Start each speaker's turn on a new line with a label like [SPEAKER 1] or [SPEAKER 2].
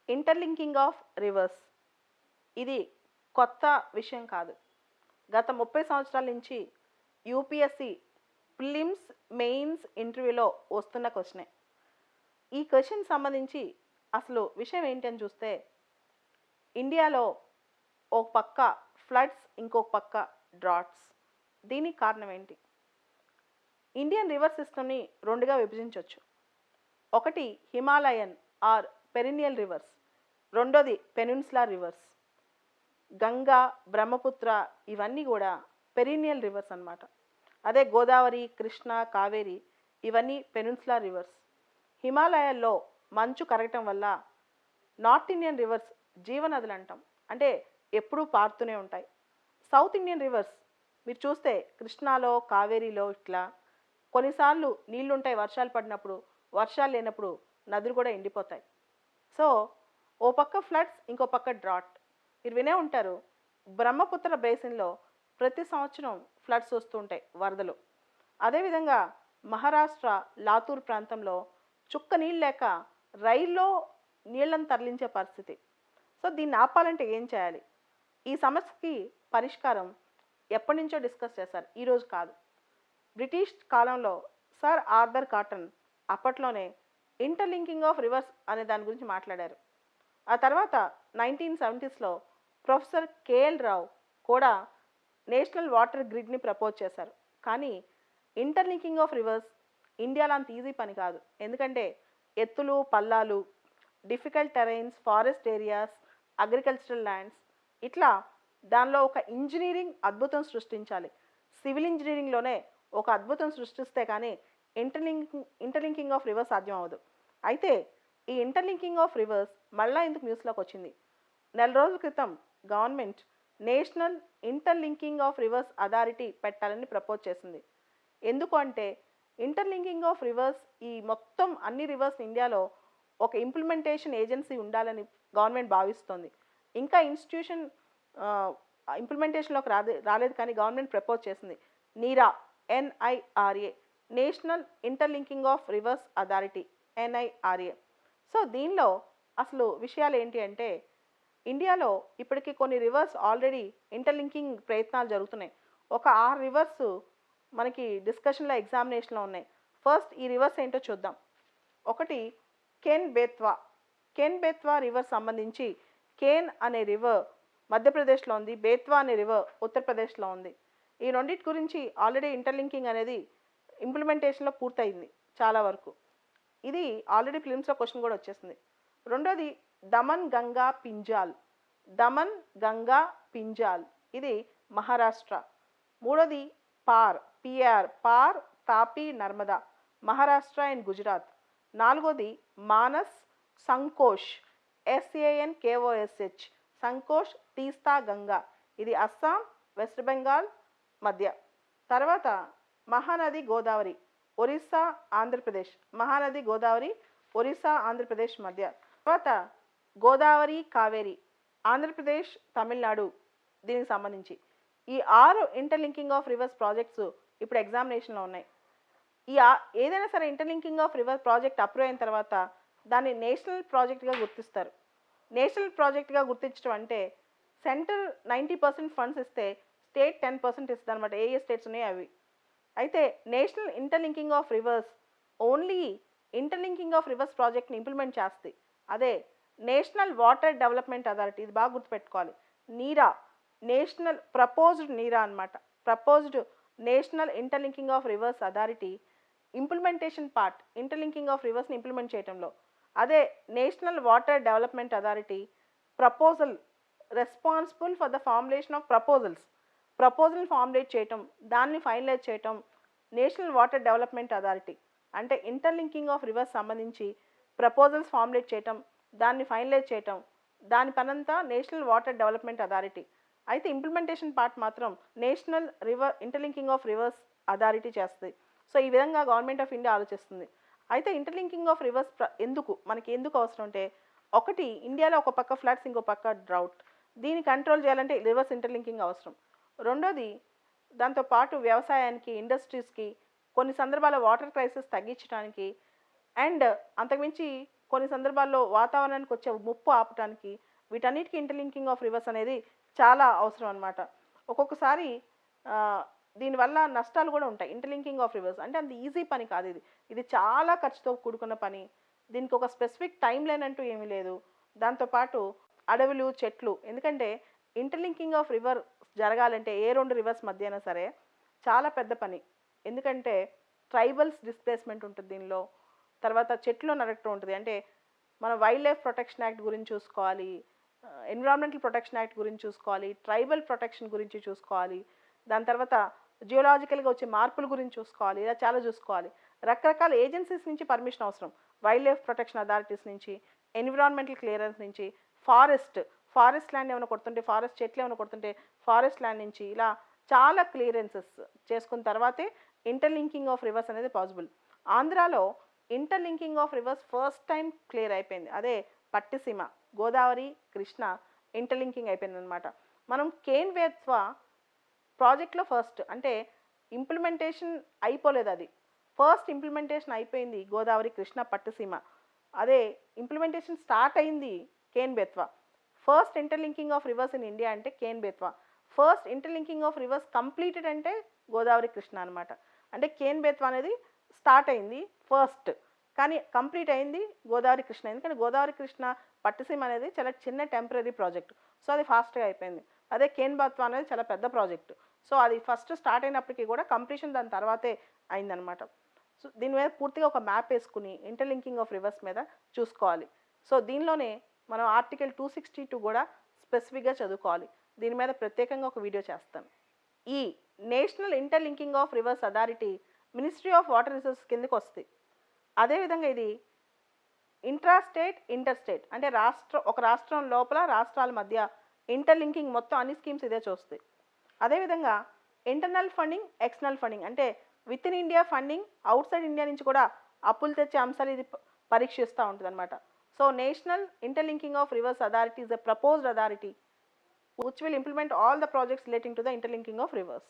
[SPEAKER 1] Interlinking of reverse ఇది కొత్త విషయం కాదు. గత 30 సంవత్సరాల నుంచి యూపీఎస్సి ప్రిలిమ్స్, మెయిన్స్ ఇంటర్వ్యూలో వస్తున్న క్వశ్చనే. ఈ క్వశ్చన్ సంబంధించి అసలు విషయం ఏంటి అని చూస్తే, ఇండియాలో ఒక పక్క ఫ్లడ్స్, ఇంకొక పక్క డ్రాట్స్. దీనికి కారణం ఏంటి? ఇండియన్ రివర్ సిస్టమ్ని రెండుగా విభజించవచ్చు. ఒకటి హిమాలయన్ ఆర్ పెరినియల్ రివర్స్, రెండోది పెనిన్సులార్ రివర్స్. గంగా, బ్రహ్మపుత్ర ఇవన్నీ కూడా పెరినియల్ రివర్స్ అన్నమాట. అదే గోదావరి, కృష్ణ, కావేరి ఇవన్నీ పెనిన్సులార్ రివర్స్. హిమాలయాల్లో మంచు కరగటం వల్ల నార్త్ ఇండియన్ రివర్స్ జీవనదులు అంటాం, అంటే ఎప్పుడూ పారుతూనే ఉంటాయి. సౌత్ ఇండియన్ రివర్స్ మీరు చూస్తే కృష్ణాలో, కావేరీలో ఇట్లా కొన్నిసార్లు నీళ్లుంటాయి వర్షాలు పడినప్పుడు, వర్షాలు లేనప్పుడు నదులు కూడా ఎండిపోతాయి. సో ఓ పక్క ఫ్లడ్స్, ఇంకో పక్క డ్రాట్. మీరు వినే ఉంటారు, బ్రహ్మపుత్ర బేసిన్లో ప్రతి సంవత్సరం ఫ్లడ్స్ వస్తుంటాయి, వరదలు. అదేవిధంగా మహారాష్ట్ర లాతూర్ ప్రాంతంలో చుక్క నీళ్ళు లేక రైల్లో నీళ్లను తరలించే పరిస్థితి. సో దీన్ని ఆపాలంటే ఏం చేయాలి? ఈ సమస్యకి పరిష్కారం ఎప్పటి నుంచో డిస్కస్ చేశారు, ఈరోజు కాదు. బ్రిటిష్ కాలంలో సర్ ఆర్థర్ కాటన్ అప్పట్లోనే ఇంటర్లింకింగ్ ఆఫ్ రివర్స్ అనే దాని గురించి మాట్లాడారు. ఆ తర్వాత 1970స్లో ప్రొఫెసర్ కేఎల్ రావు కూడా నేషనల్ వాటర్ గ్రిడ్ని ప్రపోజ్ చేశారు. కానీ ఇంటర్లింకింగ్ ఆఫ్ రివర్స్ ఇండియాలో అంత ఈజీ పని కాదు. ఎందుకంటే ఎత్తులు, పల్లాలు, difficult terrains, forest areas, agricultural lands, ఇట్లా దానిలో ఒక ఇంజనీరింగ్ అద్భుతం సృష్టించాలి. సివిల్ ఇంజనీరింగ్లోనే ఒక అద్భుతం సృష్టిస్తే కానీ ఇంటర్లింకింగ్ ఆఫ్ రివర్స్ సాధ్యం అవ్వదు. అయితే ఈ ఇంటర్లింకింగ్ ఆఫ్ రివర్స్ మళ్ళీ ఎందుకు న్యూస్లోకి వచ్చింది? నెల రోజుల క్రితం government national interlinking of rivers authority పెట్టాలని ప్రపోజ్ చేసింది. ఎందుకు అంటే ఇంటర్లింకింగ్ ఆఫ్ రివర్స్ ఈ మొత్తం అన్ని రివర్స్ ఇండియాలో ఒక ఇంప్లిమెంటేషన్ ఏజెన్సీ ఉండాలని గవర్నమెంట్ భావిస్తోంది. ఇంకా ఇన్స్టిట్యూషన్ ఇంప్లిమెంటేషన్లోకి రాలేదు, కానీ గవర్నమెంట్ ప్రపోజ్ చేసింది. నీరా, NIRA, national interlinking of rivers authority, NIRA. So దీనిలో అసలు విషయాలు ఏంటి అంటే, ఇండియాలో ఇప్పటికీ కొన్ని రివర్స్ ఆల్రెడీ ఇంటర్లింకింగ్ ప్రయత్నాలు జరుగుతున్నాయి. ఒక 6 రివర్స్ మనకి డిస్కషన్లో, ఎగ్జామినేషన్లో ఉన్నాయి. ఫస్ట్ ఈ రివర్స్ ఏంటో చూద్దాం. ఒకటి can Betwa. Can Betwa river సంబంధించి కేన్ అనే రివర్ మధ్యప్రదేశ్లో ఉంది, బేత్వా అనే రివర్ ఉత్తరప్రదేశ్లో ఉంది. ఈ రెండింటి గురించి ఆల్రెడీ ఇంటర్లింకింగ్ అనేది ఇంప్లిమెంటేషన్లో పూర్తయింది చాలా వరకు. ఇది ఆల్రెడీ ఫిలిమ్స్లో క్వశ్చన్ కూడా వచ్చేసింది. రెండోది దమన్ గంగా పింజాల్. దమన్ గంగా పింజాల్ ఇది మహారాష్ట్ర. మూడోది పార్, PAR, పార్, తాపీ, నర్మదా, మహారాష్ట్ర అండ్ గుజరాత్. నాలుగోది మానస్ సంకోష్, SANKOSH, సంకోష్, తీస్తా, గంగా ఇది అస్సాం, వెస్ట్ బెంగాల్ మధ్య. తర్వాత మహానది గోదావరి, ఒరిస్సా, ఆంధ్రప్రదేశ్. మహానది గోదావరి, ఒరిస్సా, ఆంధ్రప్రదేశ్ మధ్య. తర్వాత గోదావరి కావేరి, ఆంధ్రప్రదేశ్, తమిళనాడు. దీనికి సంబంధించి ఈ 6 ఇంటర్లింకింగ్ ఆఫ్ రివర్స్ ప్రాజెక్ట్స్ ఇప్పుడు ఎగ్జామినేషన్లో ఉన్నాయి. ఏదైనా సరే interlinking of river project approve అయిన తర్వాత దాన్ని నేషనల్ ప్రాజెక్ట్గా గుర్తిస్తారు. నేషనల్ ప్రాజెక్ట్గా గుర్తించడం అంటే సెంటర్ 90% ఫండ్స్ ఇస్తే స్టేట్ 10% ఇస్తుంది అనమాట. ఏ స్టేట్స్ ఉన్నాయి అవి. అయితే national interlinking of reverse only interlinking of reverse ప్రాజెక్ట్ని ఇంప్లిమెంట్ చేస్తుంది. అదే నేషనల్ వాటర్ డెవలప్మెంట్ అథారిటీ, ఇది బాగా గుర్తుపెట్టుకోవాలి. నీరా, నేషనల్ ప్రపోజ్డ్ నీరా అనమాట. Proposed national interlinking of rivers authority implementation part, interlinking of రివర్స్ని ఇంప్లిమెంట్ చేయడంలో. అదే national water development authority proposal, responsible for the formulation of proposal formulate చేయటం, దాన్ని ఫైనలైజ్ చేయటం నేషనల్ వాటర్ డెవలప్మెంట్ అథారిటీ. అంటే ఇంటర్లింకింగ్ ఆఫ్ రివర్స్ సంబంధించి proposals formulate చేయటం, దాన్ని ఫైనలైజ్ చేయటం, దాని పనంతా నేషనల్ వాటర్ డెవలప్మెంట్ అథారిటీ. అయితే ఇంప్లిమెంటేషన్ పార్ట్ మాత్రం national interlinking of rivers authority చేస్తుంది. సో ఈ విధంగా గవర్నమెంట్ ఆఫ్ ఇండియా ఆలోచిస్తుంది. అయితే ఇంటర్లింకింగ్ ఆఫ్ రివర్స్ మనకి ఎందుకు అవసరం అంటే, ఒకటి ఇండియాలో ఒక పక్క ఫ్లడ్స్, ఇంకో పక్క డ్రౌట్. దీన్ని కంట్రోల్ చేయాలంటే రివర్స్ ఇంటర్లింకింగ్ అవసరం. రెండోది దాంతోపాటు వ్యవసాయానికి, ఇండస్ట్రీస్కి, కొన్ని సందర్భాల్లో వాటర్ క్రైసిస్ తగ్గించడానికి, అండ్ అంతకుమించి కొన్ని సందర్భాల్లో వాతావరణానికి వచ్చే ముప్పు ఆపటానికి వీటన్నిటికీ ఇంటర్లింకింగ్ ఆఫ్ రివర్స్ అనేది చాలా అవసరం అనమాట. ఒక్కొక్కసారి దీనివల్ల నష్టాలు కూడా ఉంటాయి. ఇంటర్లింకింగ్ ఆఫ్ రివర్స్ అంటే అంత ఈజీ పని కాదు ఇది. ఇది చాలా ఖర్చుతో కూడుకున్న పని. దీనికి ఒక స్పెసిఫిక్ టైం లైన్ అంటూ ఏమీ లేదు. దాంతోపాటు అడవులు, చెట్లు, ఎందుకంటే ఇంటర్లింకింగ్ ఆఫ్ రివర్ జరగాలంటే ఏ 2 రివర్స్ మధ్య అయినా సరే చాలా పెద్ద పని. ఎందుకంటే ట్రైబల్స్ డిస్ప్లేస్మెంట్ ఉంటుంది దీనిలో. తర్వాత చెట్లు నరకటం ఉంటుంది. అంటే మన వైల్డ్ లైఫ్ ప్రొటెక్షన్ యాక్ట్ గురించి చూసుకోవాలి, ఎన్విరాన్మెంటల్ ప్రొటెక్షన్ యాక్ట్ గురించి చూసుకోవాలి, ట్రైబల్ ప్రొటెక్షన్ గురించి చూసుకోవాలి, దాని తర్వాత జియోలాజికల్గా వచ్చే మార్పుల గురించి చూసుకోవాలి. ఇలా చాలా చూసుకోవాలి. రకరకాల ఏజెన్సీస్ నుంచి పర్మిషన్ అవసరం. వైల్డ్ లైఫ్ ప్రొటెక్షన్ అథారిటీస్ నుంచి, ఎన్విరాన్మెంటల్ క్లియరెన్స్ నుంచి, ఫారెస్ట్ ల్యాండ్ ఏమైనా కొడుతుంటే, ఫారెస్ట్ చెట్లు ఏమైనా కొడుతుంటే ఫారెస్ట్ ల్యాండ్ నుంచి, ఇలా చాలా క్లియరెన్సెస్ చేసుకున్న తర్వాతే ఇంటర్లింకింగ్ ఆఫ్ రివర్స్ అనేది పాసిబుల్. ఆంధ్రాలో interlinking of reverse first time clear అయిపోయింది. అదే పట్టిసీమ, గోదావరి, కృష్ణ ఇంటర్లింకింగ్ అయిపోయింది అనమాట. మనం కేన్ బేత్వా ప్రాజెక్ట్లో ఫస్ట్ అంటే ఇంప్లిమెంటేషన్ అయిపోలేదు. అది ఫస్ట్ ఇంప్లిమెంటేషన్ అయిపోయింది గోదావరి, కృష్ణ, పట్టిసీమ. అదే ఇంప్లిమెంటేషన్ స్టార్ట్ అయింది Ken Betwa. First interlinking of rivers in India అంటే Ken Betwa. First interlinking of rivers completed అంటే గోదావరి, కృష్ణ అనమాట. అంటే కేన్ బేత్వా అనేది స్టార్ట్ అయింది ఫస్ట్, కానీ కంప్లీట్ అయింది గోదావరి, కృష్ణ. ఎందుకంటే గోదావరి, కృష్ణ, పట్టిసీమ అనేది చాలా చిన్న టెంపరీ ప్రాజెక్ట్. సో అది ఫాస్ట్గా అయిపోయింది. అదే కేన్ బేత్వా అనేది చాలా పెద్ద ప్రాజెక్ట్. సో అది ఫస్ట్ స్టార్ట్ అయినప్పటికీ కూడా కంప్లీషన్ దాని తర్వాతే అయిందనమాట. సో దీని మీద పూర్తిగా ఒక మ్యాప్ వేసుకుని ఇంటర్లింకింగ్ ఆఫ్ రివర్స్ మీద చూసుకోవాలి. సో దీనిలోనే మనం ఆర్టికల్ 262 కూడా స్పెసిఫిక్గా చదువుకోవాలి. దీని మీద ప్రత్యేకంగా ఒక వీడియో చేస్తాను. ఈ national interlinking of rivers authority ministry of water resources కిందకి వస్తుంది. అదేవిధంగా ఇది ఇంట్రాస్టేట్, ఇంటర్స్టేట్ అంటే ఒక రాష్ట్రం లోపల రాష్ట్రాల మధ్య ఇంటర్లింకింగ్ మొత్తం అన్ని స్కీమ్స్ ఇదే చూస్తాయి. అదేవిధంగా ఇంటర్నల్ ఫండింగ్, ఎక్స్టర్నల్ ఫండింగ్ అంటే with in India funding, out side India నుంచి కూడా అప్పులు తెచ్చే అంశాలు ఇది పరీక్షిస్తూ ఉంటుంది అనమాట. So national interlinking of rivers authority is a proposed authority which will implement all the projects relating to the interlinking of rivers.